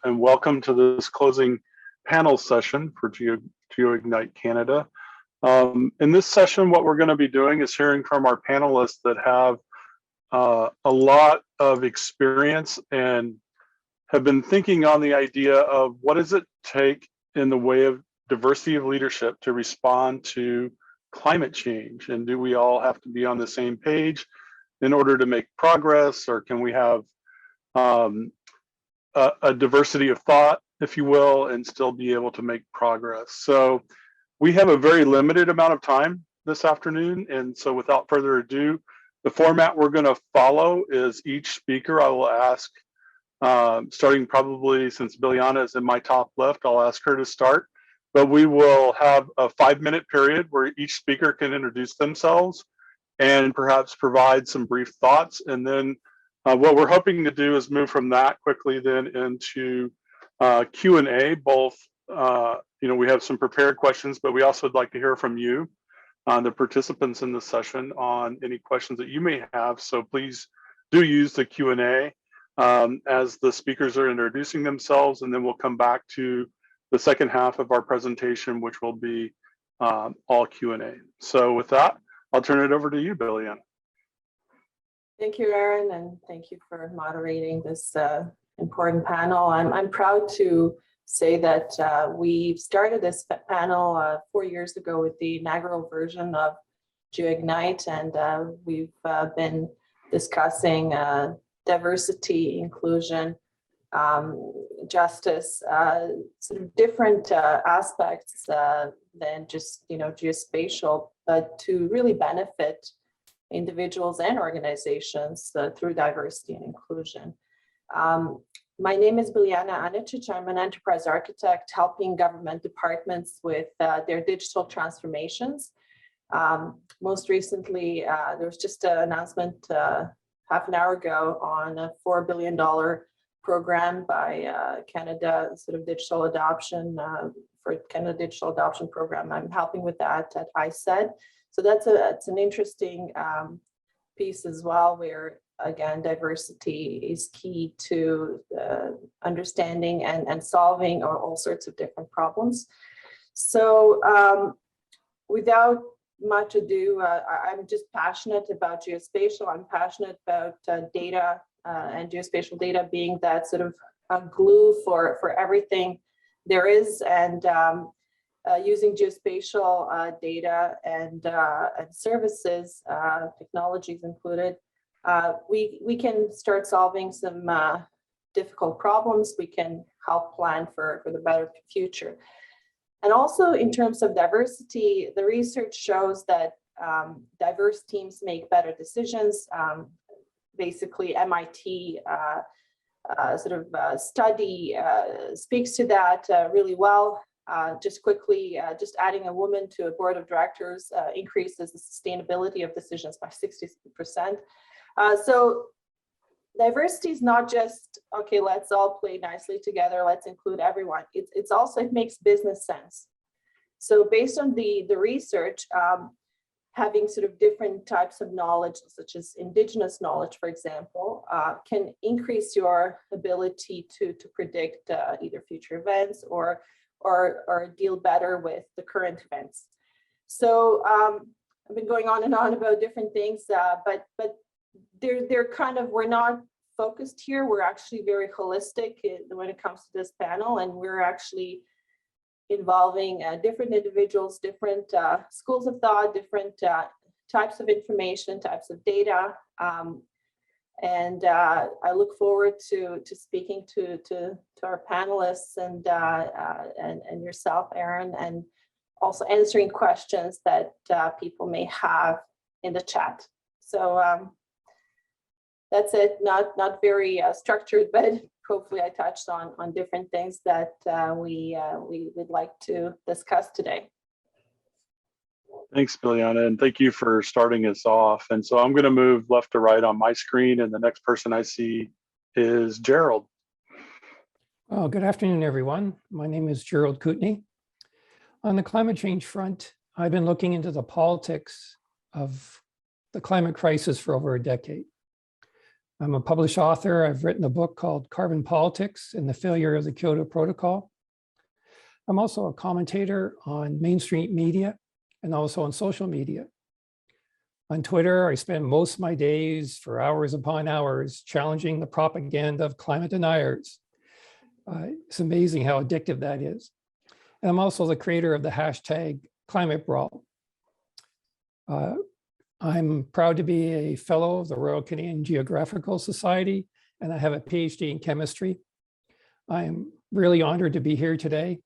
and welcome to this closing panel session for GeoIgnite Canada. In this session, what we're going to be doing is hearing from our panelists that have a lot of experience and have been thinking on the idea of what does it take in the way of diversity of leadership to respond to climate change, and do we all have to be on the same page in order to make progress, or can we have a diversity of thought, if you will, and still be able to make progress? So we have a very limited amount of time this afternoon, and so without further ado, the format we're going to follow is each speaker I will ask, starting probably since Bilyana is in my top left, I'll ask her to start. But we will have a 5-minute period where each speaker can introduce themselves and perhaps provide some brief thoughts. And then what we're hoping to do is move from that quickly then into Q&A. Both, we have some prepared questions, but we also would like to hear from you, the participants in the session, on any questions that you may have. So please do use the Q&A as the speakers are introducing themselves, and then we'll come back to the second half of our presentation, which will be all Q&A. So with that, I'll turn it over to you, Bilyana. Thank you, Aaron, and thank you for moderating this important panel. I'm proud to say that we started this panel 4 years ago with the inaugural version of GeoIgnite, and we've been discussing diversity, inclusion, justice, sort of different aspects than just geospatial, but to really benefit individuals and organizations through diversity and inclusion. My name is Bilyana Anicic. I'm an enterprise architect helping government departments with their digital transformations. Most recently, there was just an announcement half an hour ago on a $4 billion program by Canada, sort of digital adoption for Canada Digital Adoption Program. I'm helping with that at ICED. So it's an interesting piece as well, where again, diversity is key to understanding and solving all sorts of different problems. So without much ado, I'm just passionate about geospatial. I'm passionate about data and geospatial data being that sort of glue for everything there is, and using geospatial data and services, technologies included, we can start solving some difficult problems. We can help plan for the better future. And also in terms of diversity, the research shows that diverse teams make better decisions. Basically, MIT study speaks to that really well. Just quickly, just adding a woman to a board of directors increases the sustainability of decisions by 60%. So diversity is not just, okay, let's all play nicely together, let's include everyone. It's also, it makes business sense. So based on the research, having sort of different types of knowledge, such as indigenous knowledge, for example, can increase your ability to predict either future events or deal better with the current events. So I've been going on and on about different things, but they're kind of, we're not focused here. We're actually very holistic when it comes to this panel, and we're actually involving different individuals, different schools of thought, different types of information, types of data. And I look forward to speaking to our panelists and yourself, Aaron, and also answering questions that people may have in the chat. So that's it. Not very structured, but hopefully I touched on different things that we would like to discuss today. Thanks, Bilyana, and thank you for starting us off. And so I'm going to move left to right on my screen, and the next person I see is Gerald. Well, good afternoon, everyone. My name is Gerald Kutney. On the climate change front, I've been looking into the politics of the climate crisis for over a decade. I'm a published author. I've written a book called Carbon Politics and the Failure of the Kyoto Protocol. I'm also a commentator on mainstream media and also on social media. On Twitter, I spend most of my days for hours upon hours challenging the propaganda of climate deniers. It's amazing how addictive that is. And I'm also the creator of the hashtag Climate Brawl. I'm proud to be a fellow of the Royal Canadian Geographical Society, and I have a PhD in chemistry. I'm really honored to be here today.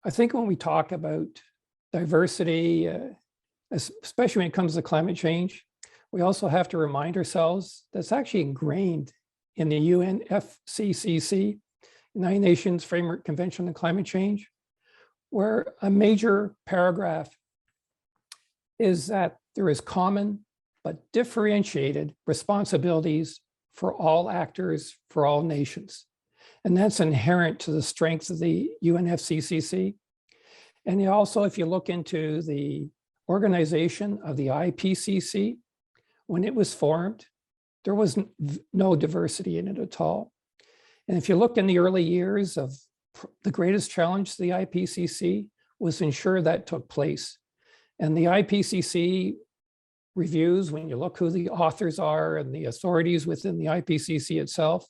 I think when we talk about diversity, especially when it comes to climate change, we also have to remind ourselves that's actually ingrained in the UNFCCC, United Nations Framework Convention on Climate Change, where a major paragraph is that there is common but differentiated responsibilities for all actors, for all nations. And that's inherent to the strength of the UNFCCC. And also, if you look into the organization of the IPCC, when it was formed, there was no diversity in it at all. And if you look in the early years of the greatest challenge to the IPCC was to ensure that took place. And the IPCC reviews, when you look who the authors are and the authorities within the IPCC itself,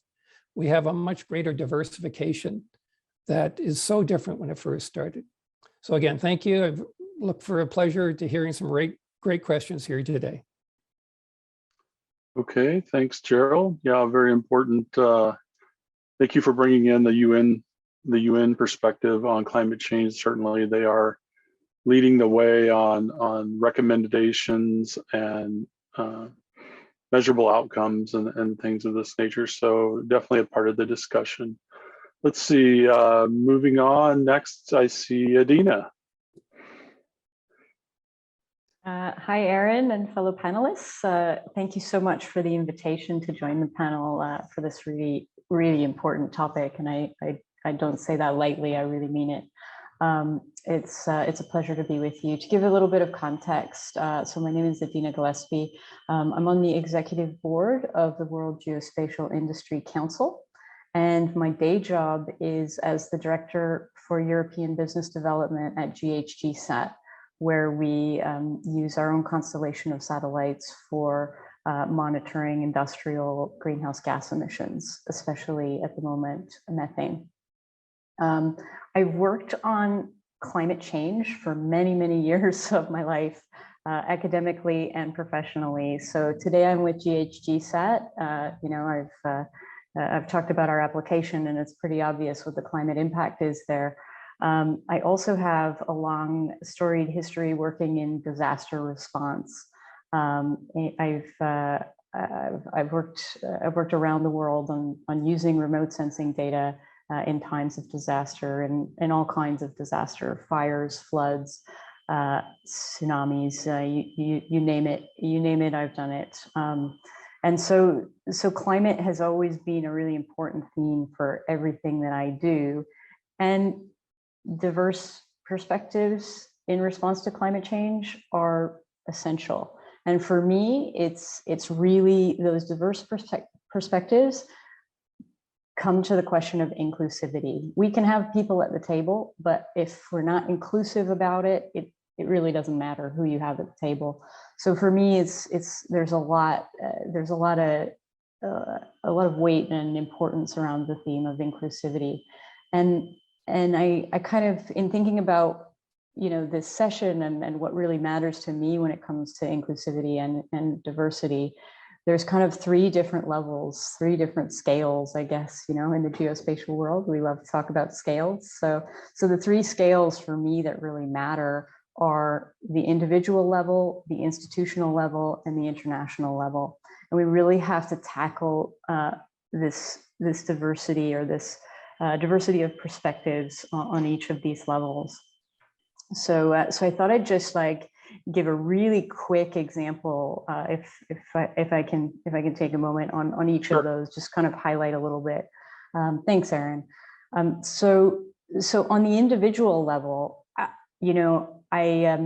we have a much greater diversification that is so different when it first started. So again, thank you. I look for a pleasure to hearing some great questions here today. Okay, thanks, Gerald. Yeah, very important. Thank you for bringing in the UN perspective on climate change. Certainly, they are leading the way on recommendations and measurable outcomes and things of this nature. So definitely a part of the discussion. Let's see, moving on. Next, I see Adina. Hi, Aaron and fellow panelists. Thank you so much for the invitation to join the panel for this really, really important topic. And I don't say that lightly, I really mean it. It's a pleasure to be with you. To give a little bit of context, so my name is Adina Gillespie. I'm on the executive board of the World Geospatial Industry Council. And my day job is as the director for European business development at GHGSat, where we use our own constellation of satellites for monitoring industrial greenhouse gas emissions, especially at the moment, methane. I've worked on climate change for many, many years of my life, academically and professionally. So today I'm with GHGSat. You know, I've talked about our application, and it's pretty obvious what the climate impact is there. I also have a long storied history working in disaster response. I've worked around the world on using remote sensing data in times of disaster and all kinds of disaster, fires, floods, tsunamis, you name it, I've done it. And so climate has always been a really important theme for everything that I do. And diverse perspectives in response to climate change are essential. And for me, it's really those diverse perspectives come to the question of inclusivity. We can have people at the table, but if we're not inclusive about it, it really doesn't matter who you have at the table. So for me, there's a lot of weight and importance around the theme of inclusivity. And I kind of, in thinking about, you know, this session and what really matters to me when it comes to inclusivity and diversity, there's kind of three different levels, three different scales, I guess, you know, in the geospatial world. We love to talk about scales. So the three scales for me that really matter are the individual level, the institutional level, and the international level. And we really have to tackle this diversity, or this diversity of perspectives on each of these levels. So I thought I'd just give a really quick example, if I can take a moment on each of those, just kind of highlight a little bit. Thanks, Aaron. So on the individual level, you know, I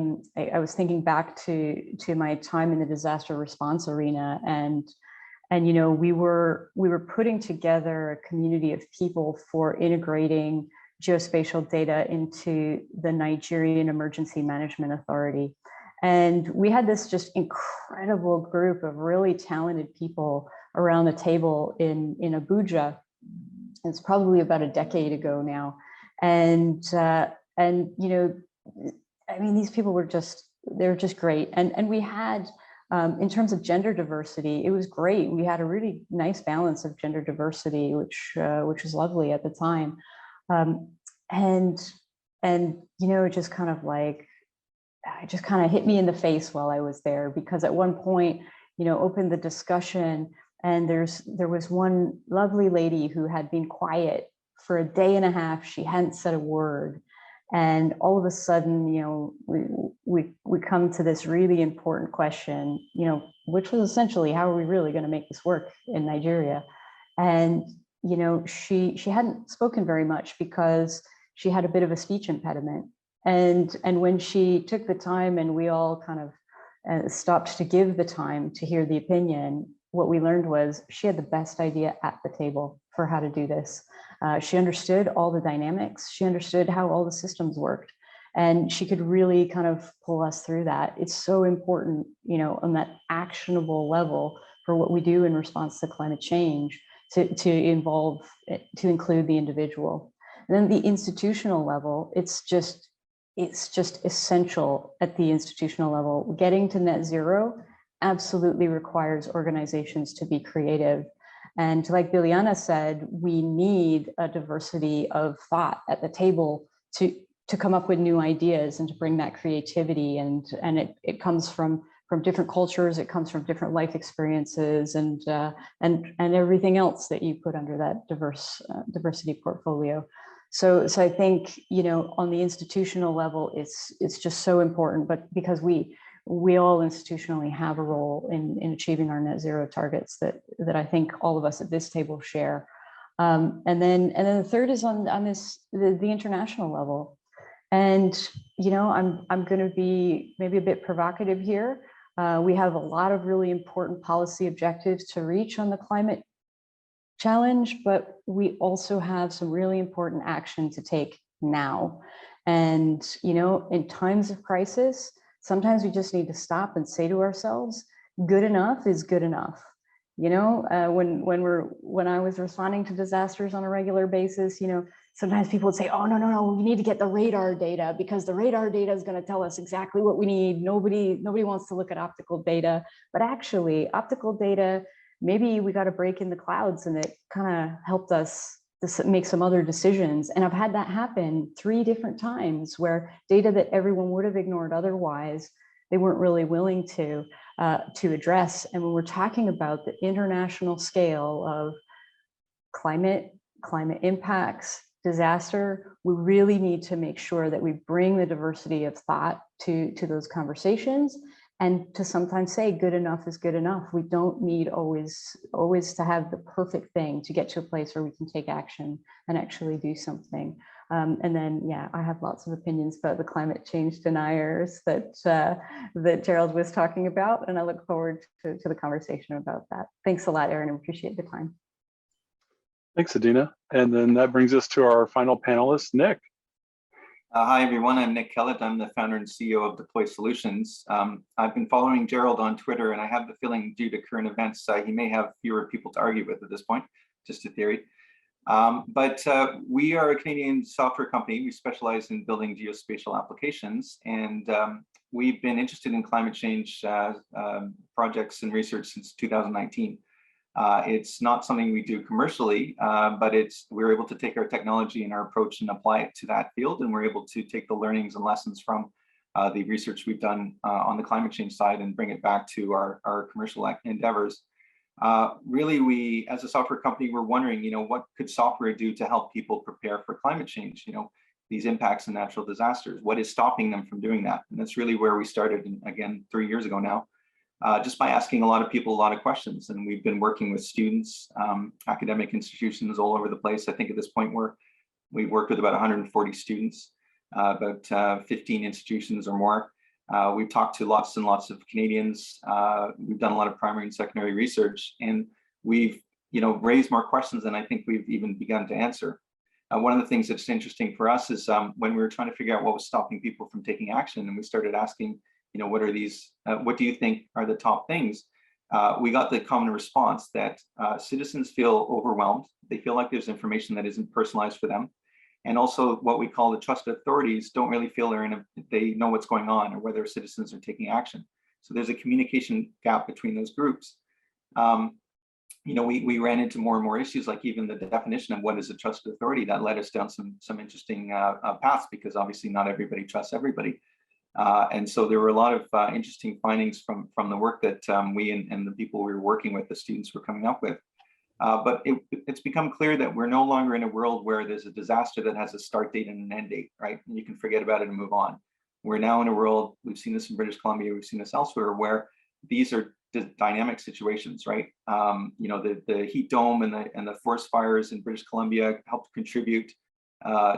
was thinking back to my time in the disaster response arena, and And we were putting together a community of people for integrating geospatial data into the Nigerian Emergency Management Authority. And we had this just incredible group of really talented people around the table in Abuja. It's probably about a decade ago now. And I mean, these people were they're just great. And we had, in terms of gender diversity, it was great. We had a really nice balance of gender diversity, which was lovely at the time. And it just kind of like, it just kind of hit me in the face while I was there, because at one point, opened the discussion, and there was one lovely lady who had been quiet for a day and a half. She hadn't said a word. And all of a sudden, we come to this really important question, which was essentially, how are we really going to make this work in Nigeria? And, she hadn't spoken very much because she had a bit of a speech impediment. And when she took the time, and we all kind of stopped to give the time to hear the opinion, what we learned was she had the best idea at the table for how to do this. She understood all the dynamics. She understood how all the systems worked, and she could really kind of pull us through that. It's so important, on that actionable level for what we do in response to climate change, to include the individual. And then the institutional level, it's just essential at the institutional level. Getting to net zero absolutely requires organizations to be creative. And like Bilyana said, we need a diversity of thought at the table to come up with new ideas and to bring that creativity. And it comes from different cultures, it comes from different life experiences, and everything else that you put under that diversity portfolio. So I think, on the institutional level, it's just so important, but because we all institutionally have a role in achieving our net zero targets that I think all of us at this table share. And then the third is on the international level. And, I'm going to be maybe a bit provocative here. We have a lot of really important policy objectives to reach on the climate challenge, but we also have some really important action to take now. And, in times of crisis, sometimes we just need to stop and say to ourselves, good enough is good enough. When I was responding to disasters on a regular basis, sometimes people would say, oh, no, we need to get the radar data, because the radar data is going to tell us exactly what we need. Nobody wants to look at optical data, but actually optical data, maybe we got a break in the clouds, and it kind of helped us to make some other decisions. And I've had that happen 3 different times, where data that everyone would have ignored otherwise, they weren't really willing to address. And when we're talking about the international scale of climate impacts, disaster, we really need to make sure that we bring the diversity of thought to those conversations, and to sometimes say good enough is good enough. We don't need always to have the perfect thing to get to a place where we can take action and actually do something. And then, yeah, I have lots of opinions about the climate change deniers that Gerald was talking about, and I look forward to the conversation about that. Thanks a lot, Erin. I appreciate the time. Thanks, Adina. And then that brings us to our final panelist, Nick. Hi, everyone. I'm Nick Kellet. I'm the founder and CEO of Deploy Solutions. I've been following Gerald on Twitter, and I have the feeling, due to current events, he may have fewer people to argue with at this point, just a theory. But we are a Canadian software company. We specialize in building geospatial applications, and we've been interested in climate change projects and research since 2019. It's not something we do commercially, but we're able to take our technology and our approach and apply it to that field, and we're able to take the learnings and lessons from the research we've done on the climate change side and bring it back to our commercial endeavors. Really, we, as a software company, we're wondering, what could software do to help people prepare for climate change? These impacts and natural disasters. What is stopping them from doing that? And that's really where we started, again, 3 years ago now. Just by asking a lot of people a lot of questions. And we've been working with students, academic institutions all over the place. I think at this point we've worked with about 140 students, about 15 institutions or more. We've talked to lots and lots of Canadians. We've done a lot of primary and secondary research. And we've raised more questions than I think we've even begun to answer. One of the things that's interesting for us is when we were trying to figure out what was stopping people from taking action, and we started asking, what are these, what do you think are the top things? We got the common response that citizens feel overwhelmed. They feel like there's information that isn't personalized for them. And also what we call the trusted authorities don't really feel they know what's going on or whether citizens are taking action. So there's a communication gap between those groups. We ran into more and more issues, like even the definition of what is a trusted authority. That led us down some interesting paths, because obviously not everybody trusts everybody. And so there were a lot of interesting findings from the work that we and the people we were working with, the students, were coming up with. But it's become clear that we're no longer in a world where there's a disaster that has a start date and an end date, right? And you can forget about it and move on. We're now in a world, we've seen this in British Columbia, we've seen this elsewhere, where these are dynamic situations, right? The heat dome and the forest fires in British Columbia helped contribute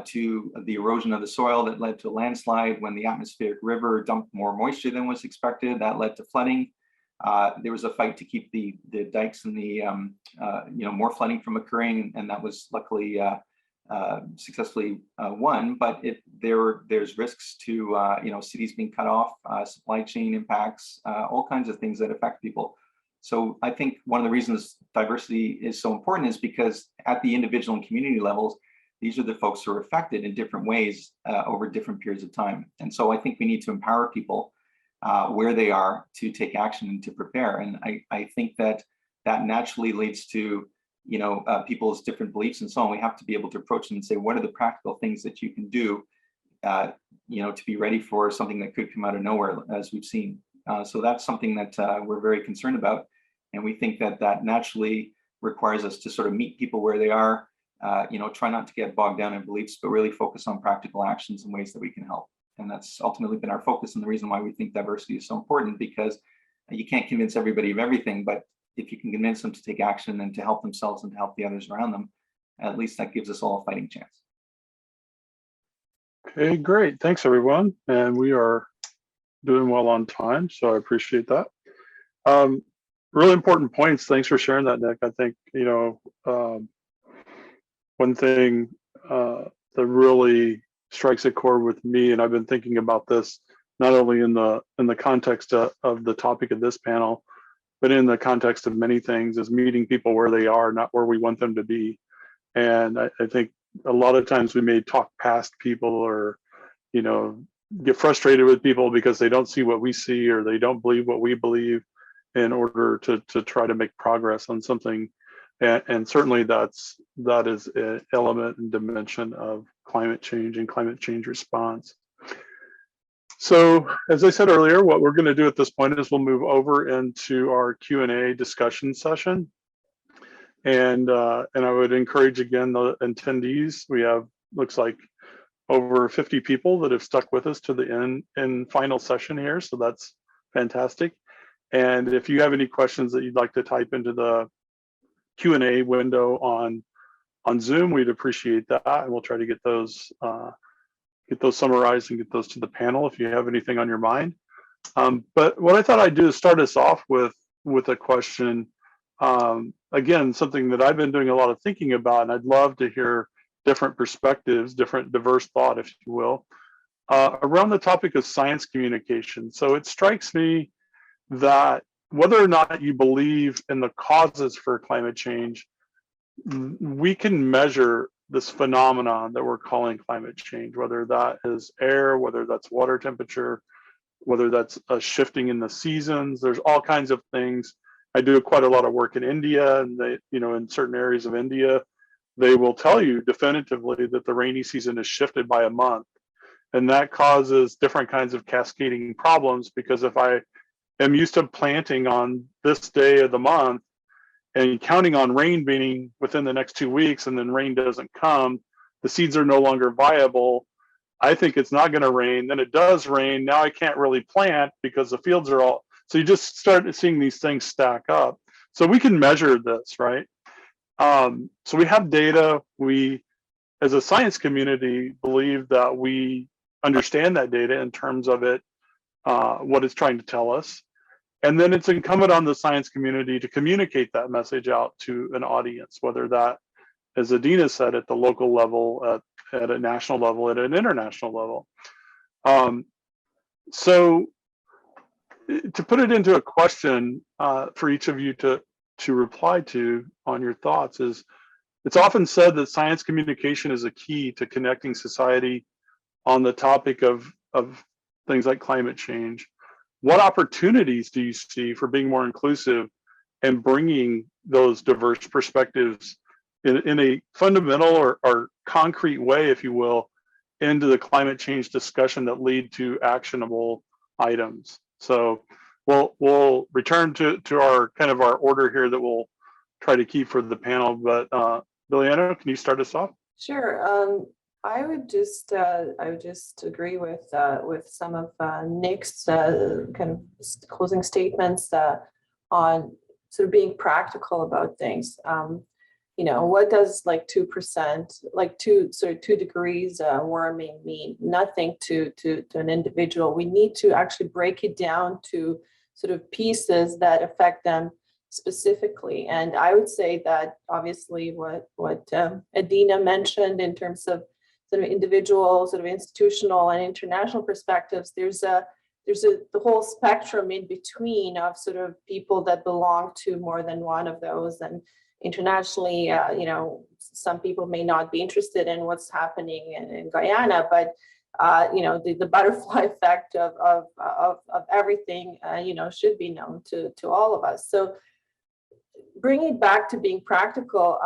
to the erosion of the soil that led to a landslide. When the atmospheric river dumped more moisture than was expected, that led to flooding. There was a fight to keep the dikes and the more flooding from occurring, and that was luckily successfully won. But there's risks to cities being cut off, supply chain impacts, all kinds of things that affect people. So I think one of the reasons diversity is so important is because at the individual and community levels, these are the folks who are affected in different ways over different periods of time. And so I think we need to empower people where they are to take action and to prepare. And I think that naturally leads to people's different beliefs and so on. We have to be able to approach them and say, what are the practical things that you can do to be ready for something that could come out of nowhere, as we've seen. So that's something that we're very concerned about. And we think that naturally requires us to sort of meet people where they are, try not to get bogged down in beliefs, but really focus on practical actions and ways that we can help. And that's ultimately been our focus, and the reason why we think diversity is so important, because you can't convince everybody of everything, but if you can convince them to take action and to help themselves and to help the others around them, at least that gives us all a fighting chance. Okay, great. Thanks, everyone. And we are doing well on time, so I appreciate that. Really important points. Thanks for sharing that, Nick. I think, one thing that really strikes a chord with me, and I've been thinking about this not only in the context of the topic of this panel, but in the context of many things, is meeting people where they are, not where we want them to be. And I think a lot of times we may talk past people, or get frustrated with people because they don't see what we see, or they don't believe what we believe, in order to try to make progress on something. And certainly that is an element and dimension of climate change and climate change response. So as I said earlier, what we're going to do at this point is we'll move over into our Q&A discussion session. And I would encourage, again, the attendees. We have, looks like, over 50 people that have stuck with us to the end and final session here. So that's fantastic. And if you have any questions that you'd like to type into the Q&A window on Zoom, we'd appreciate that, and we'll try to get those summarized and get those to the panel if you have anything on your mind. But what I thought I'd do is start us off with a question. Again, something that I've been doing a lot of thinking about, and I'd love to hear different perspectives, different diverse thought, if you will, around the topic of science communication. So it strikes me that whether or not you believe in the causes for climate change, we can measure this phenomenon that we're calling climate change, whether that is air, whether that's water temperature, whether that's a shifting in the seasons. There's all kinds of things. I do quite a lot of work in India, and they, in certain areas of India, they will tell you definitively that the rainy season is shifted by a month. And that causes different kinds of cascading problems, because if I am used to planting on this day of the month and counting on rain being within the next 2 weeks, and then rain doesn't come, the seeds are no longer viable. I think it's not going to rain. Then it does rain. Now I can't really plant because the fields are all, so you just start seeing these things stack up. So we can measure this, right? So we have data. We, as a science community, believe that we understand that data in terms of it, what it's trying to tell us. And then it's incumbent on the science community to communicate that message out to an audience, whether that, as Adina said, at the local level, at a national level, at an international level. So to put it into a question for each of you to reply to on your thoughts is, it's often said that science communication is a key to connecting society on the topic of things like climate change. What opportunities do you see for being more inclusive and bringing those diverse perspectives in a fundamental or concrete way, if you will, into the climate change discussion that lead to actionable items? So we'll return to our kind of our order here that we'll try to keep for the panel. But Bilyana, can you start us off? Sure. I would just agree with some of Nick's kind of closing statements on sort of being practical about things. You know, what does like 2%, like 2 degrees warming mean? Nothing to an individual. We need to actually break it down to sort of pieces that affect them specifically. And I would say that obviously what Adina mentioned in terms of sort of individual, sort of institutional and international perspectives, there's the whole spectrum in between of sort of people that belong to more than one of those. And internationally, you know, some people may not be interested in what's happening in Guyana, but you know, the butterfly effect of everything, you know, should be known to all of us. So bringing it back to being practical,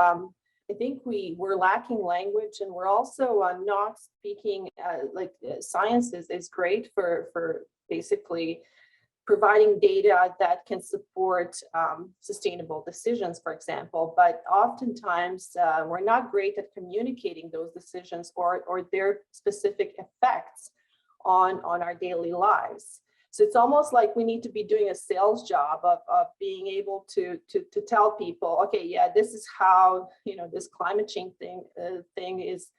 I think we're lacking language, and we're also not speaking like science is great for basically providing data that can support sustainable decisions, for example, but oftentimes we're not great at communicating those decisions or their specific effects on our daily lives. So it's almost like we need to be doing a sales job of being able to tell people, okay, yeah, this is how, you know, this climate change thing is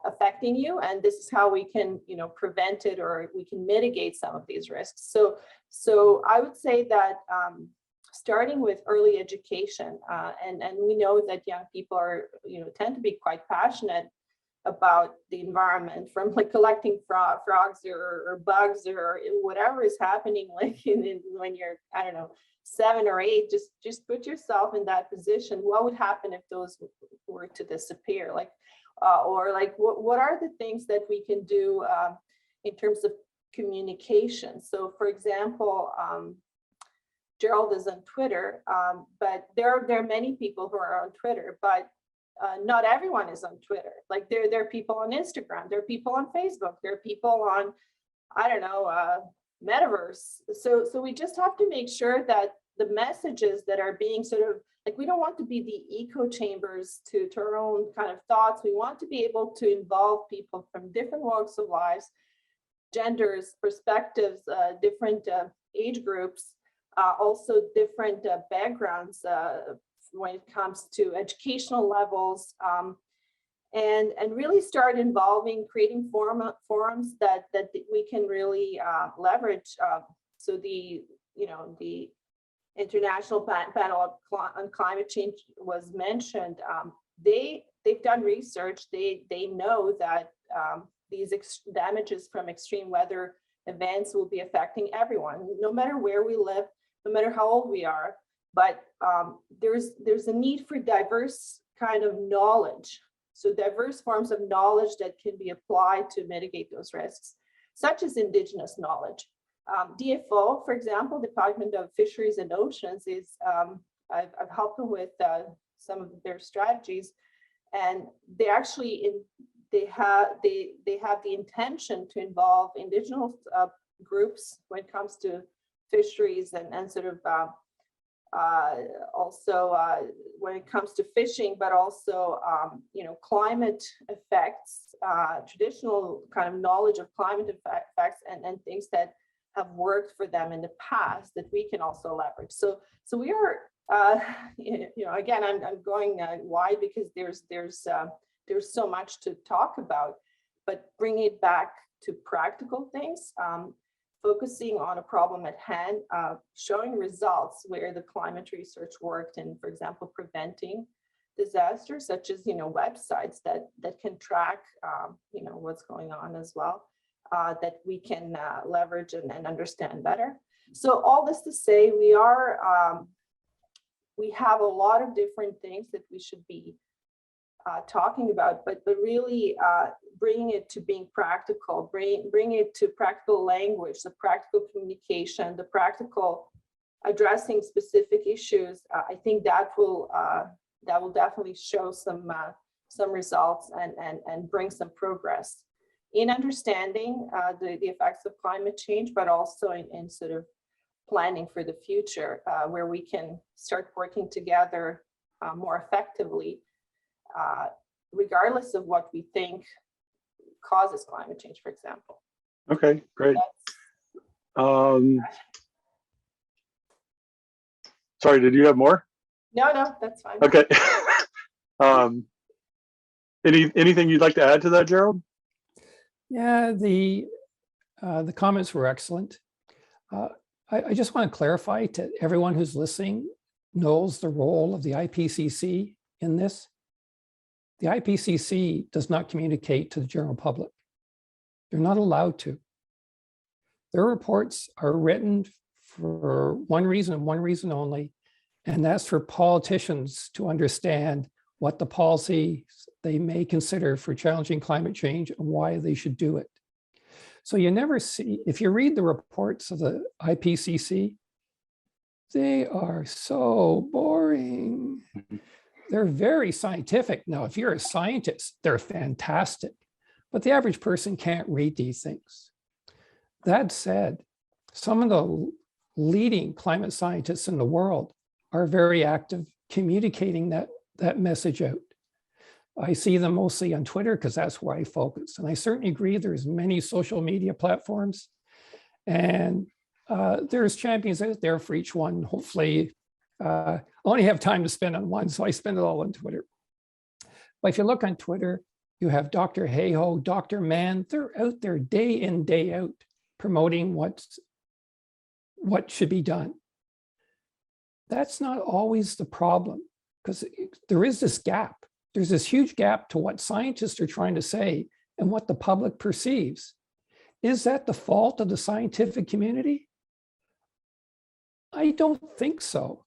affecting you, and this is how we can, you know, prevent it, or we can mitigate some of these risks. So I would say that starting with early education, and we know that young people are, you know, tend to be quite passionate about the environment, from like collecting frogs or bugs or whatever is happening, like when you're, I don't know, 7 or 8, just put yourself in that position. What would happen if those were to disappear? Like, or like, what are the things that we can do in terms of communication? So for example, Gerald is on Twitter, but there are many people who are on Twitter, but not everyone is on Twitter. Like there are people on Instagram, there are people on Facebook, there are people on, I don't know, Metaverse. So we just have to make sure that the messages that are being sort of, like, we don't want to be the echo chambers to our own kind of thoughts. We want to be able to involve people from different walks of lives, genders, perspectives, different age groups, also different backgrounds, when it comes to educational levels, and really start involving, creating forums that we can really leverage. So the International Panel on Climate Change was mentioned. They've done research. They know that these damages from extreme weather events will be affecting everyone, no matter where we live, no matter how old we are. But there's a need for diverse kind of knowledge. So diverse forms of knowledge that can be applied to mitigate those risks, such as indigenous knowledge. DFO, for example, Department of Fisheries and Oceans, is I've helped them with some of their strategies, and they actually they have the intention to involve indigenous groups when it comes to fisheries and sort of also when it comes to fishing, but also climate effects, traditional kind of knowledge of climate effects, and things that have worked for them in the past that we can also leverage. So we are again, I'm going wide because there's so much to talk about, but bring it back to practical things. focusing on a problem at hand, showing results where the climate research worked in, for example, preventing disasters, such as, websites that can track, what's going on as well, that we can leverage and understand better. So all this to say, we have a lot of different things that we should be talking about, but really bringing it to being practical, bring it to practical language, the practical communication, the practical addressing specific issues. I think that will definitely show some results and bring some progress in understanding the effects of climate change, but also in sort of planning for the future, where we can start working together more effectively, regardless of what we think causes climate change, for example. Okay, great. Sorry, did you have more? No, that's fine. Okay. Anything you'd like to add to that, Gerald? Yeah, the comments were excellent. I just want to clarify to everyone who's listening knows the role of the IPCC in this. The IPCC does not communicate to the general public. They're not allowed to. Their reports are written for one reason and one reason only, and that's for politicians to understand what the policies they may consider for challenging climate change and why they should do it. So you never see, if you read the reports of the IPCC, they are so boring. They're very scientific. Now, if you're a scientist, they're fantastic, but the average person can't read these things. That said, some of the leading climate scientists in the world are very active communicating that message out. I see them mostly on Twitter because that's where I focus. And I certainly agree there's many social media platforms, and there's champions out there for each one. Hopefully, I only have time to spend on one, so I spend it all on Twitter. But if you look on Twitter, you have Dr. Hayhoe, Dr. Mann, they're out there day in, day out, promoting what should be done. That's not always the problem, because there is this gap. There's this huge gap to what scientists are trying to say and what the public perceives. Is that the fault of the scientific community? I don't think so.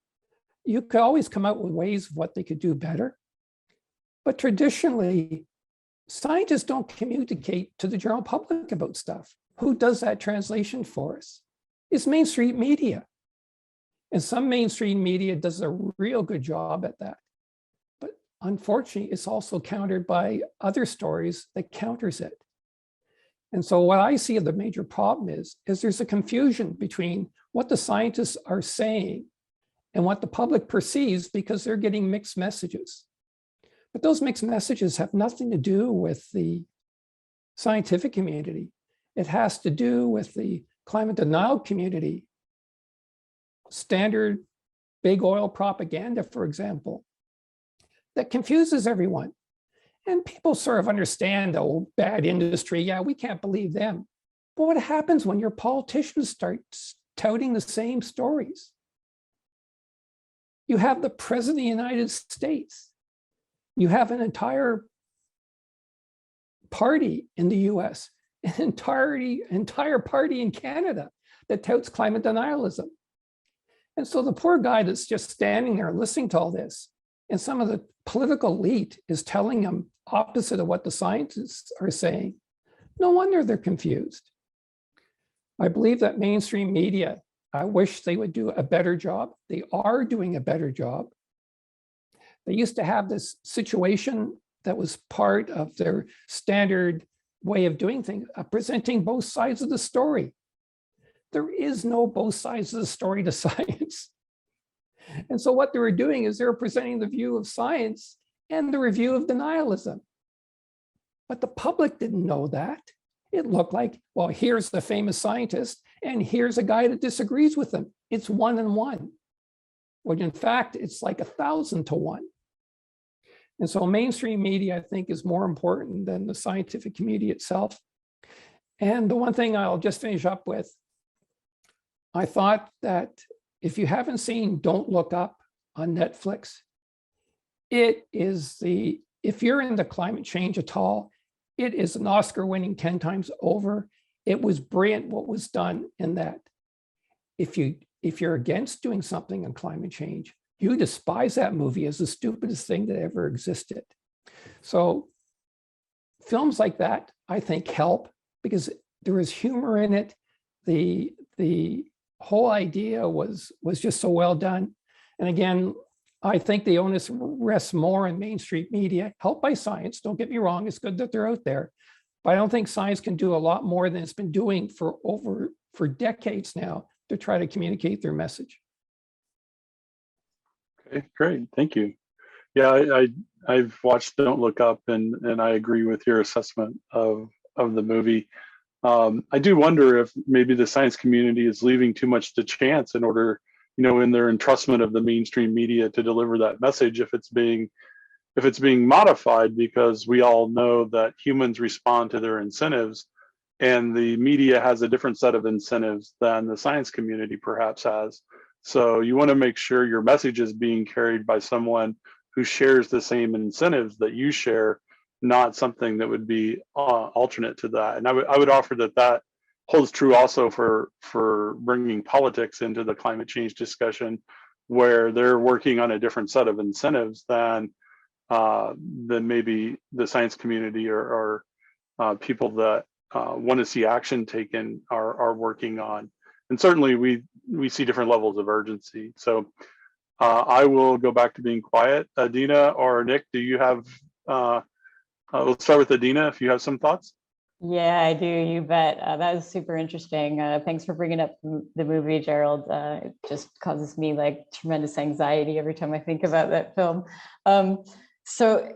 You could always come out with ways of what they could do better. But traditionally, scientists don't communicate to the general public about stuff. Who does that translation for us? It's mainstream media. And some mainstream media does a real good job at that. But unfortunately, it's also countered by other stories that counters it. And so what I see the major problem is there's a confusion between what the scientists are saying and what the public perceives, because they're getting mixed messages. But those mixed messages have nothing to do with the scientific community. It has to do with the climate denial community. Standard big oil propaganda, for example, that confuses everyone. And people sort of understand, oh, bad industry, yeah, we can't believe them. But what happens when your politicians start touting the same stories? You have the President of the United States. You have an entire party in the US, an entire party in Canada that touts climate denialism. And so the poor guy that's just standing there listening to all this, and some of the political elite is telling him opposite of what the scientists are saying, no wonder they're confused. I believe that mainstream media, I wish they would do a better job. They are doing a better job. They used to have this situation that was part of their standard way of doing things, presenting both sides of the story. There is no both sides of the story to science. And so what they were doing is they were presenting the view of science and the review of denialism. But the public didn't know that. It looked like, well, here's the famous scientist, and here's a guy that disagrees with him. It's 1 and 1. When in fact, it's like 1,000 to 1. And so mainstream media, I think, is more important than the scientific community itself. And the one thing I'll just finish up with, I thought that if you haven't seen Don't Look Up on Netflix, it is if you're into climate change at all, it is an Oscar winning 10 times over. It was brilliant what was done in that. If you're against doing something on climate change, you despise that movie as the stupidest thing that ever existed. So films like that, I think, help because there is humor in it. The whole idea was just so well done. And again, I think the onus rests more in mainstream media, helped by science. Don't get me wrong, it's good that they're out there. But I don't think science can do a lot more than it's been doing for decades now to try to communicate their message. Okay, great, thank you. Yeah, I've watched Don't Look Up, and I agree with your assessment of the movie. I do wonder if maybe the science community is leaving too much to chance in order, in their entrustment of the mainstream media to deliver that message, if it's being modified, because we all know that humans respond to their incentives, and the media has a different set of incentives than the science community perhaps has. So you want to make sure your message is being carried by someone who shares the same incentives that you share, not something that would be alternate to that. And I would offer that holds true also for bringing politics into the climate change discussion, where they're working on a different set of incentives than maybe the science community or people that want to see action taken are working on. And certainly we see different levels of urgency. So I will go back to being quiet. Adina or Nick, do you have, let's start with Adina, if you have some thoughts. Yeah, I do. You bet. That was super interesting. Thanks for bringing up the movie, Gerald. It just causes me like tremendous anxiety every time I think about that film. So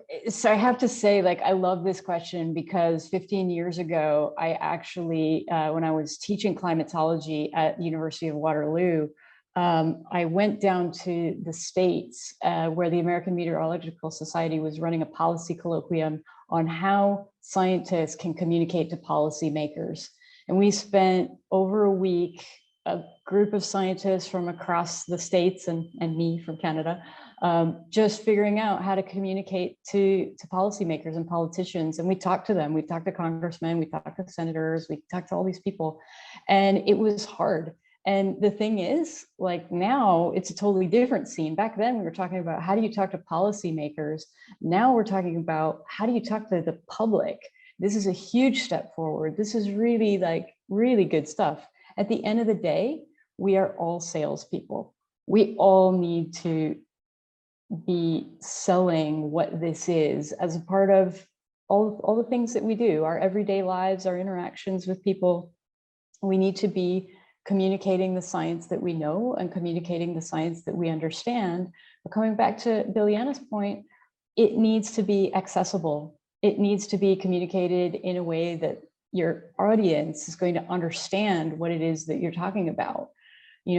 I have to say, like, I love this question because 15 years ago, I actually, when I was teaching climatology at the University of Waterloo, I went down to the States where the American Meteorological Society was running a policy colloquium on how scientists can communicate to policymakers. And we spent over a week, a group of scientists from across the States and me from Canada, just figuring out how to communicate to policymakers and politicians. And we talked to them, we talked to congressmen, we talked to senators, we talked to all these people, and it was hard. And the thing is, like, now it's a totally different scene. Back then we were talking about how do you talk to policymakers? Now we're talking about how do you talk to the public? This is a huge step forward. This is really, like, really good stuff. At the end of the day, we are all salespeople. We all need to be selling what this is as a part of all the things that we do, our everyday lives, our interactions with people. We need to be communicating the science that we know and communicating the science that we understand. But coming back to Bilyana's point, it needs to be accessible. It needs to be communicated in a way that your audience is going to understand what it is that you're talking about.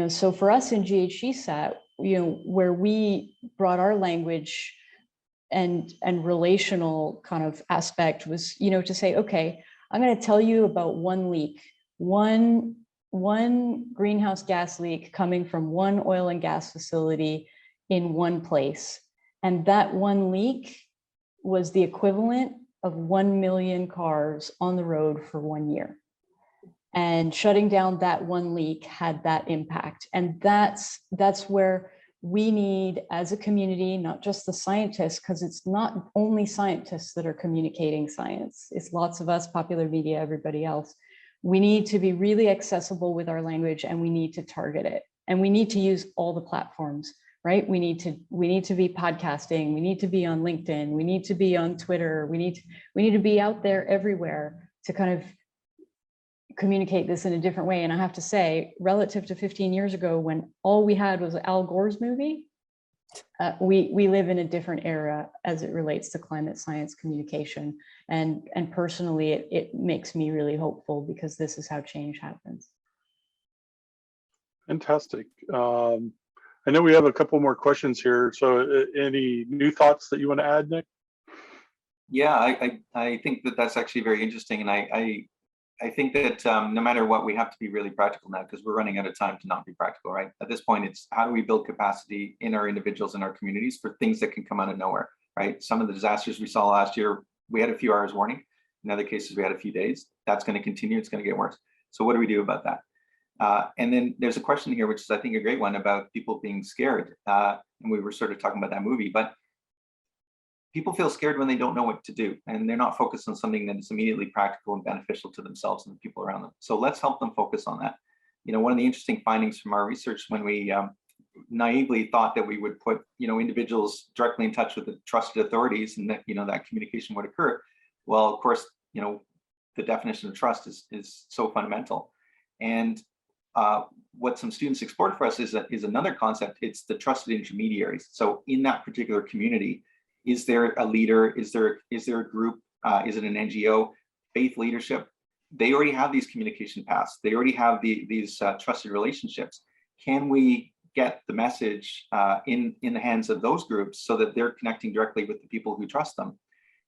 So for us in GHGSat, where we brought our language and relational kind of aspect was, to say, okay, I'm going to tell you about one leak, one greenhouse gas leak coming from one oil and gas facility in one place. And that one leak was the equivalent of 1 million cars on the road for 1 year. And shutting down that one leak had that impact. And that's where we need, as a community, not just the scientists, because it's not only scientists that are communicating science. It's lots of us, popular media, everybody else. We need to be really accessible with our language, and we need to target it. And we need to use all the platforms, right? We need to be podcasting. We need to be on LinkedIn. We need to be on Twitter. We need to be out there everywhere to kind of communicate this in a different way. And I have to say, relative to 15 years ago, when all we had was Al Gore's movie, we live in a different era as it relates to climate science communication. And personally, it makes me really hopeful, because this is how change happens. Fantastic. I know we have a couple more questions here. So any new thoughts that you want to add, Nick? Yeah, I think that's actually very interesting. And I I think that no matter what, we have to be really practical now because we're running out of time to not be practical, right? At this point, it's how do we build capacity in our individuals and our communities for things that can come out of nowhere, right? Some of the disasters we saw last year, we had a few hours warning. In other cases, we had a few days. That's going to continue. It's going to get worse. So what do we do about that? And then there's a question here, which is, I think, a great one about people being scared. And we were sort of talking about that movie, but people feel scared when they don't know what to do and they're not focused on something that is immediately practical and beneficial to themselves and the people around them. So let's help them focus on that. You know, one of the interesting findings from our research when we naively thought that we would put, you know, individuals directly in touch with the trusted authorities and that, you know, that communication would occur. Well, of course, you know, the definition of trust is so fundamental. And what some students explored for us is another concept. It's the trusted intermediaries. So in that particular community, is there a leader? Is there a group? Is it an NGO? Faith leadership? They already have these communication paths. They already have these trusted relationships. Can we get the message in the hands of those groups so that they're connecting directly with the people who trust them?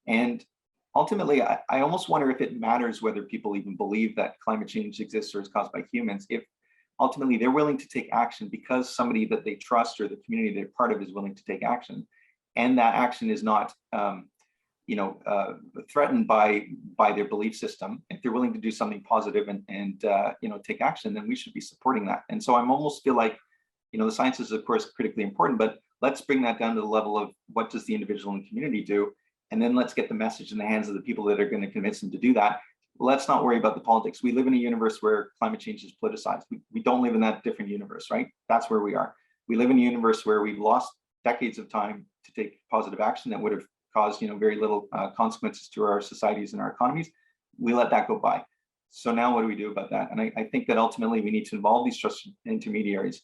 And ultimately, I almost wonder if it matters whether people even believe that climate change exists or is caused by humans, if ultimately they're willing to take action because somebody that they trust or the community they're part of is willing to take action. And that action is not, threatened by their belief system. If they're willing to do something positive and take action, then we should be supporting that. And so I almost feel like, you know, the science is of course critically important, but let's bring that down to the level of what does the individual and community do, and then let's get the message in the hands of the people that are going to convince them to do that. Let's not worry about the politics. We live in a universe where climate change is politicized. We don't live in that different universe, right? That's where we are. We live in a universe where we've lost decades of time to take positive action that would have caused, you know, very little consequences to our societies and our economies. We let that go by. So now what do we do about that? And I think that ultimately we need to involve these trusted intermediaries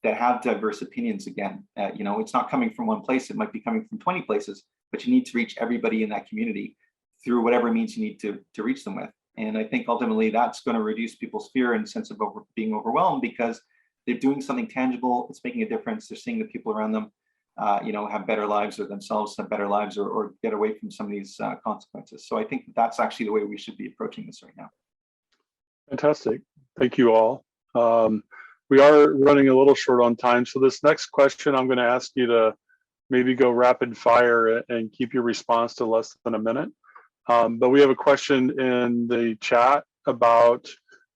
that have diverse opinions again. It's not coming from one place. It might be coming from 20 places, but you need to reach everybody in that community through whatever means you need to reach them with. And I think ultimately that's going to reduce people's fear and sense of being overwhelmed because they're doing something tangible. It's making a difference. They're seeing the people around them have better lives or themselves have better lives or get away from some of these consequences. So I think that's actually the way we should be approaching this right now. Fantastic. Thank you all. We are running a little short on time. So this next question, I'm going to ask you to maybe go rapid fire and keep your response to less than a minute. But we have a question in the chat about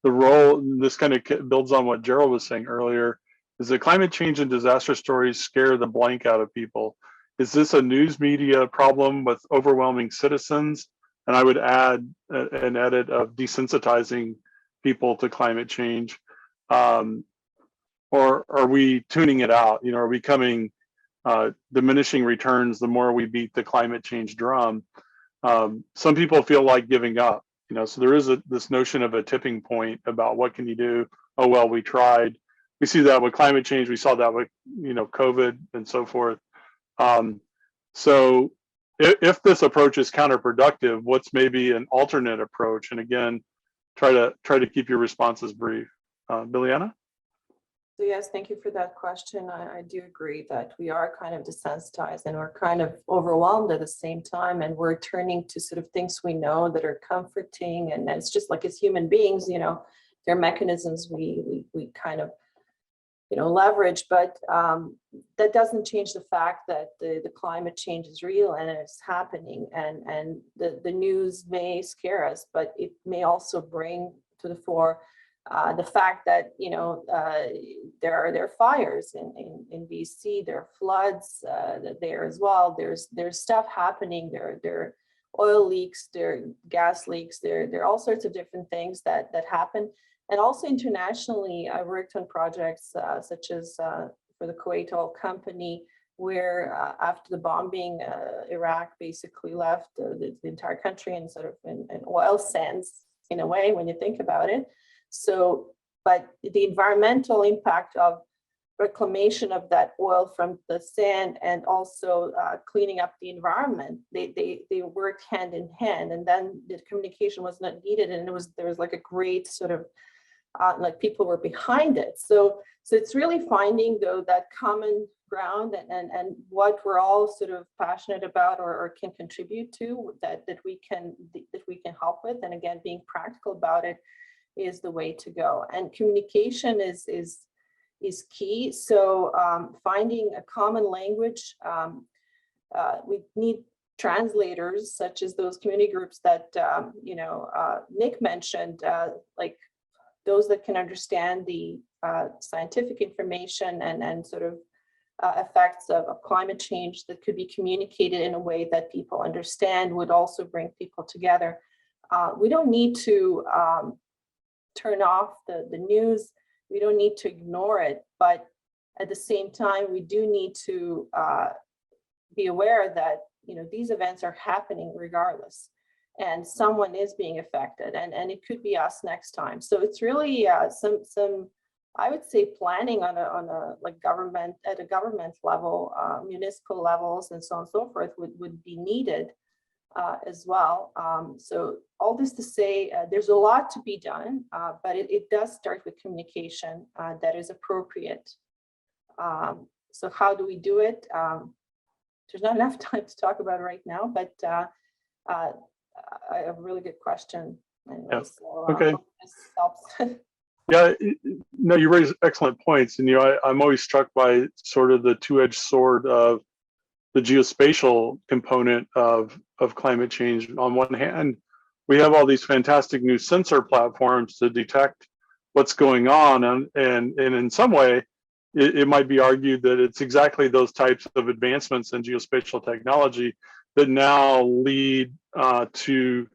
the role, this kind of builds on what Gerald was saying earlier, is that climate change and disaster stories scare the blank out of people. Is this a news media problem with overwhelming citizens? And I would add an edit of desensitizing people to climate change. Or are we tuning it out? You know, are we becoming diminishing returns the more we beat the climate change drum? Some people feel like giving up, you know, so there is this notion of a tipping point about what can you do? Oh, well, we tried. We see that with climate change. We saw that with, you know, COVID and so forth. So if this approach is counterproductive, what's maybe an alternate approach? And again, try to keep your responses brief. Bilyana? So yes, thank you for that question. I do agree that we are kind of desensitized and we're kind of overwhelmed at the same time, and we're turning to sort of things we know that are comforting, and it's just like as human beings, you know, there are mechanisms we kind of, you know, leverage, but that doesn't change the fact that the climate change is real and it's happening, and the news may scare us, but it may also bring to the fore the fact that, you know, there are fires in BC, there are floods there as well. There's stuff happening. There are oil leaks, there are gas leaks, there are all sorts of different things that happen. And also internationally, I worked on projects such as for the Kuwait Oil Company, where after the bombing, Iraq basically left the entire country in sort of an oil sands in a way when you think about it. So, but the environmental impact of reclamation of that oil from the sand and also cleaning up the environment, they worked hand in hand, and then the communication was not needed, and there was like a great sort of like people were behind it. So it's really finding though that common ground and what we're all sort of passionate about or can contribute to that we can help with. And again, being practical about it is the way to go. And communication is key. So finding a common language. We need translators, such as those community groups that Nick mentioned, like those that can understand the scientific information and sort of effects of climate change that could be communicated in a way that people understand, would also bring people together. We don't need to turn off the news. We don't need to ignore it, but at the same time, we do need to be aware that these events are happening regardless, and someone is being affected, and it could be us next time. So it's really some I would say planning on a like government at a government level, municipal levels, and so on and so forth would be needed as well. So all this to say, there's a lot to be done, but it does start with communication that is appropriate. So how do we do it? There's not enough time to talk about it right now, but I have a really good question. Anyway, Yeah. so, Okay. this helps. Yeah, no, you raise excellent points. And, I'm always struck by sort of the two-edged sword of the geospatial component of climate change. On one hand, we have all these fantastic new sensor platforms to detect what's going on. And in some way, it might be argued that it's exactly those types of advancements in geospatial technology that now lead to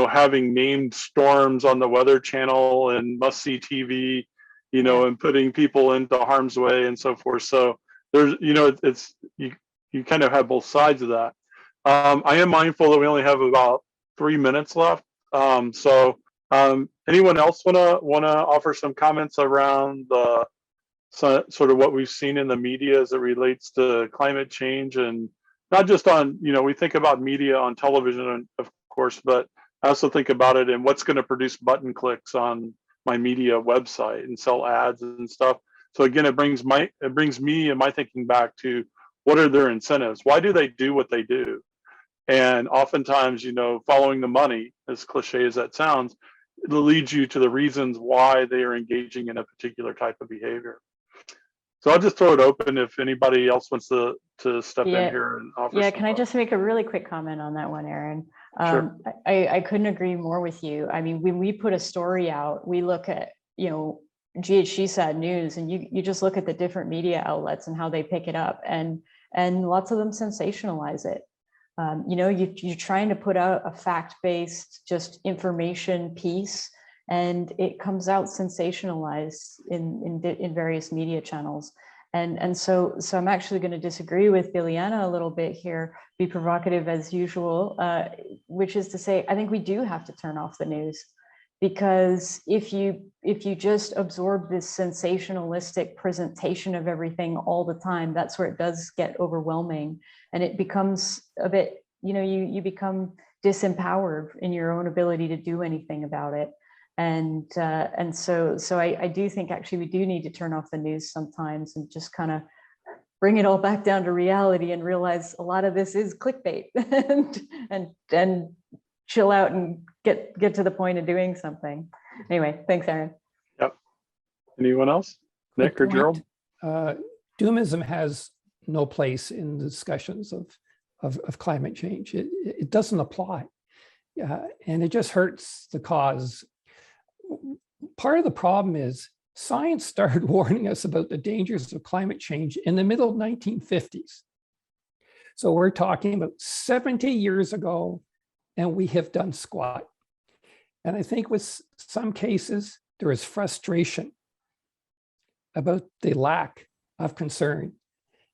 having named storms on the Weather Channel and must-see TV, and putting people into harm's way and so forth. So there's, it's you kind of have both sides of that. I am mindful that we only have about 3 minutes left. So anyone else wanna offer some comments around the sort of what we've seen in the media as it relates to climate change, and not just on, we think about media on television, of course, but I also think about it in what's going to produce button clicks on my media website and sell ads and stuff. So again, it brings me and my thinking back to what are their incentives? Why do they do what they do? And oftentimes, following the money, as cliche as that sounds, it leads you to the reasons why they are engaging in a particular type of behavior. So I'll just throw it open if anybody else wants to step in here and offer. Yeah, can I just make a really quick comment on that one, Aaron? Sure. I couldn't agree more with you. I mean, when we put a story out, we look at, GHGSat news, and you just look at the different media outlets and how they pick it up, and lots of them sensationalize it. You're trying to put out a fact-based, just information piece, and it comes out sensationalized in various media channels. And so I'm actually going to disagree with Bilyana a little bit here, be provocative as usual, which is to say, I think we do have to turn off the news, because if you just absorb this sensationalistic presentation of everything all the time, that's where it does get overwhelming, and it becomes a bit, you become disempowered in your own ability to do anything about it. And so I do think actually we do need to turn off the news sometimes and just kind of bring it all back down to reality and realize a lot of this is clickbait and chill out and get to the point of doing something. Anyway, thanks, Aaron. Yep. Anyone else? Nick or Gerald? Doomism has no place in the discussions of climate change. It doesn't apply, and it just hurts the cause. Part of the problem is science started warning us about the dangers of climate change in the middle 1950s. So we're talking about 70 years ago, and we have done squat. And I think with some cases, there is frustration about the lack of concern.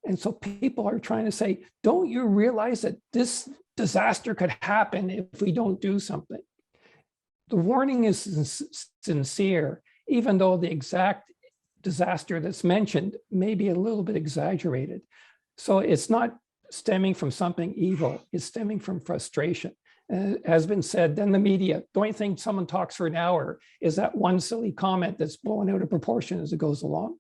And so people are trying to say, don't you realize that this disaster could happen if we don't do something? The warning is sincere, even though the exact disaster that's mentioned may be a little bit exaggerated. So it's not stemming from something evil, it's stemming from frustration. Has been said, then the media, the only thing someone talks for an hour is that one silly comment that's blown out of proportion as it goes along.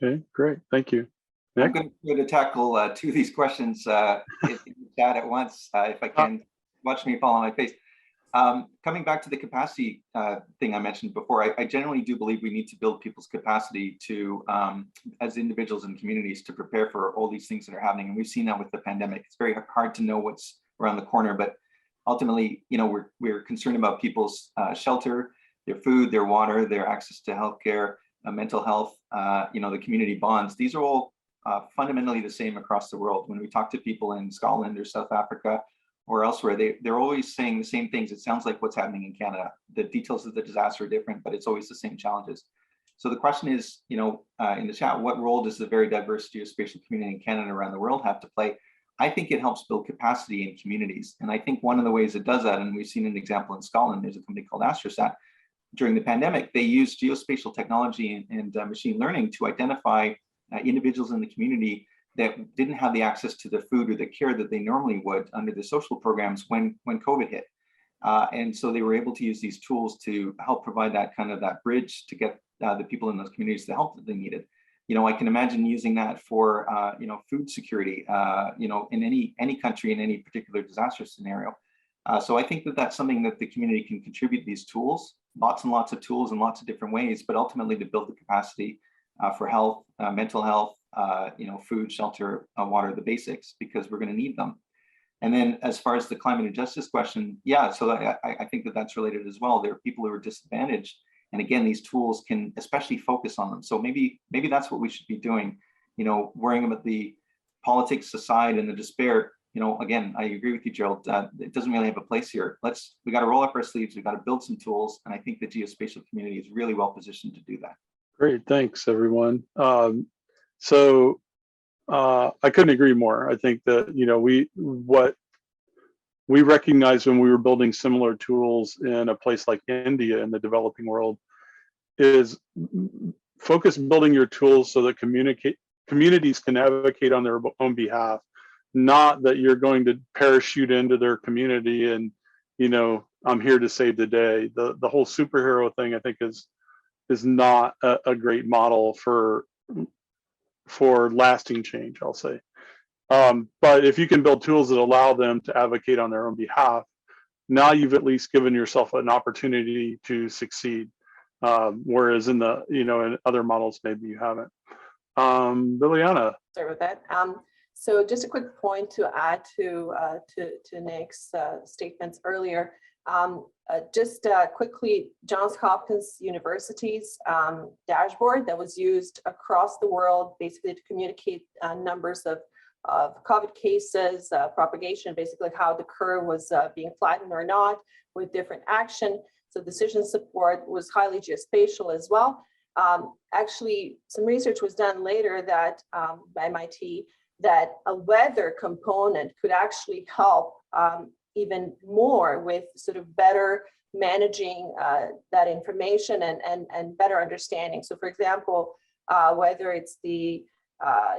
Okay, great. Thank you. I'm Nick? going to try to tackle two of these questions in the chat at once, if I can. Watch me fall on my face. Coming back to the capacity thing I mentioned before, I generally do believe we need to build people's capacity to, as individuals and communities, to prepare for all these things that are happening. And we've seen that with the pandemic. It's very hard to know what's around the corner, but ultimately, you know, we're concerned about people's shelter, their food, their water, their access to healthcare, mental health, you know, the community bonds. These are all fundamentally the same across the world. When we talk to people in Scotland or South Africa or elsewhere, they're always saying the same things. It sounds like what's happening in Canada. The details of the disaster are different, but it's always the same challenges. So the question is, you know, in the chat, what role does the very diverse geospatial community in Canada and around the world have to play? I think it helps build capacity in communities. And I think one of the ways it does that, and we've seen an example in Scotland, there's a company called AstroSat. During the pandemic, they used geospatial technology and machine learning to identify individuals in the community that didn't have the access to the food or the care that they normally would under the social programs when COVID hit. And so they were able to use these tools to help provide that kind of that bridge to get the people in those communities the help that they needed. You know, I can imagine using that for, you know, food security, you know, in any country in any particular disaster scenario. So I think that that's something that the community can contribute these tools, lots and lots of tools in lots of different ways, but ultimately to build the capacity for health, mental health, you know, food, shelter, water, the basics, because we're going to need them. And then as far as the climate and justice question, yeah, so I think that that's related as well. There are people who are disadvantaged. And again, these tools can especially focus on them. So maybe that's what we should be doing, you know, worrying about the politics aside and the despair. You know, again, I agree with you, Gerald. It doesn't really have a place here. We got to roll up our sleeves. We've got to build some tools. And I think the geospatial community is really well positioned to do that. Great, thanks everyone. I couldn't agree more. I think that, you know, what we recognized when we were building similar tools in a place like India in the developing world is focus building your tools so that communities can advocate on their own behalf, not that you're going to parachute into their community and, you know, I'm here to save the day. The whole superhero thing, I think, is not a great model for lasting change, I'll say. But if you can build tools that allow them to advocate on their own behalf, now you've at least given yourself an opportunity to succeed. Whereas in the, you know, in other models, maybe you haven't. Bilyana. Sorry about that. So just a quick point to add to Nick's statements earlier. Just quickly, Johns Hopkins University's dashboard that was used across the world, basically to communicate numbers of COVID cases, propagation, basically how the curve was being flattened or not with different action. So decision support was highly geospatial as well. Actually, some research was done later that by MIT that a weather component could actually help even more with sort of better managing that information and better understanding. So for example, whether it's the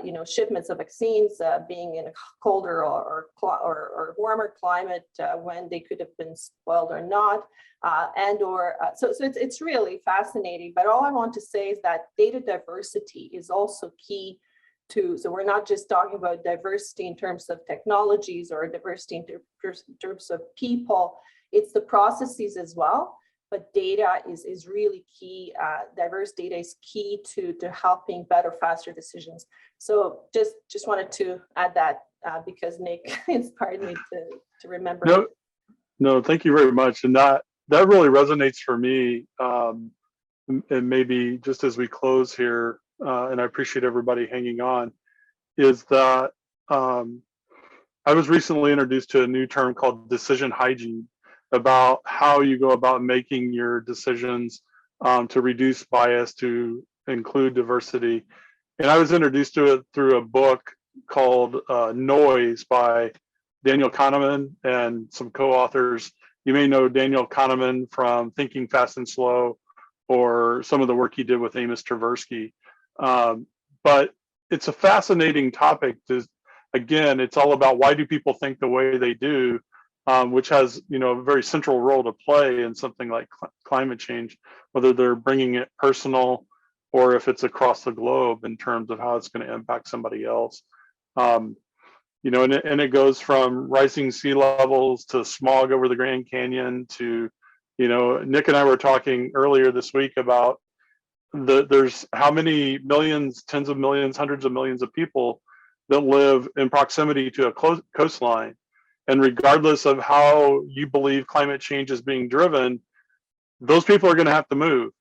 you know, shipments of vaccines being in a colder or warmer climate when they could have been spoiled or not, so it's really fascinating. But all I want to say is that data diversity is also key to, so we're not just talking about diversity in terms of technologies or diversity in terms of people, it's the processes as well. But data is really key. Diverse data is key to helping better, faster decisions. So just wanted to add that because Nick inspired me to remember. No, thank you very much. And that really resonates for me. And maybe just as we close here, and I appreciate everybody hanging on, is that I was recently introduced to a new term called decision hygiene, about how you go about making your decisions to reduce bias, to include diversity. And I was introduced to it through a book called Noise by Daniel Kahneman and some co-authors. You may know Daniel Kahneman from Thinking Fast and Slow, or some of the work he did with Amos Tversky. But it's a fascinating topic. Again, it's all about why do people think the way they do, which has, you know, a very central role to play in something like climate change, whether they're bringing it personal or if it's across the globe in terms of how it's going to impact somebody else. You know, and it goes from rising sea levels to smog over the Grand Canyon to, you know, Nick and I were talking earlier this week about there's how many millions, tens of millions, hundreds of millions of people that live in proximity to a coastline. And regardless of how you believe climate change is being driven, those people are going to have to move.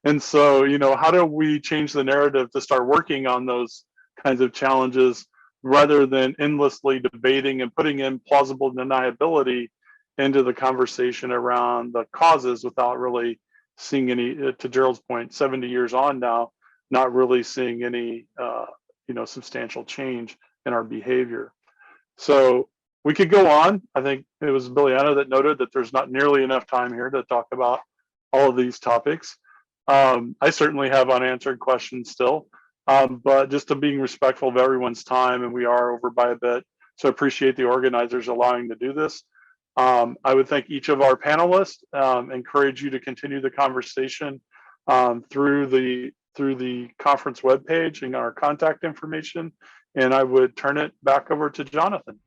And so, you know, how do we change the narrative to start working on those kinds of challenges rather than endlessly debating and putting in plausible deniability into the conversation around the causes without really seeing any, to Gerald's point, 70 years on now, not really seeing any, you know, substantial change in our behavior. So we could go on. I think it was Bilyana that noted that there's not nearly enough time here to talk about all of these topics. I certainly have unanswered questions still, but just to being respectful of everyone's time, and we are over by a bit, so I appreciate the organizers allowing to do this. I would thank each of our panelists, encourage you to continue the conversation through the conference webpage and our contact information, and I would turn it back over to Jonathan.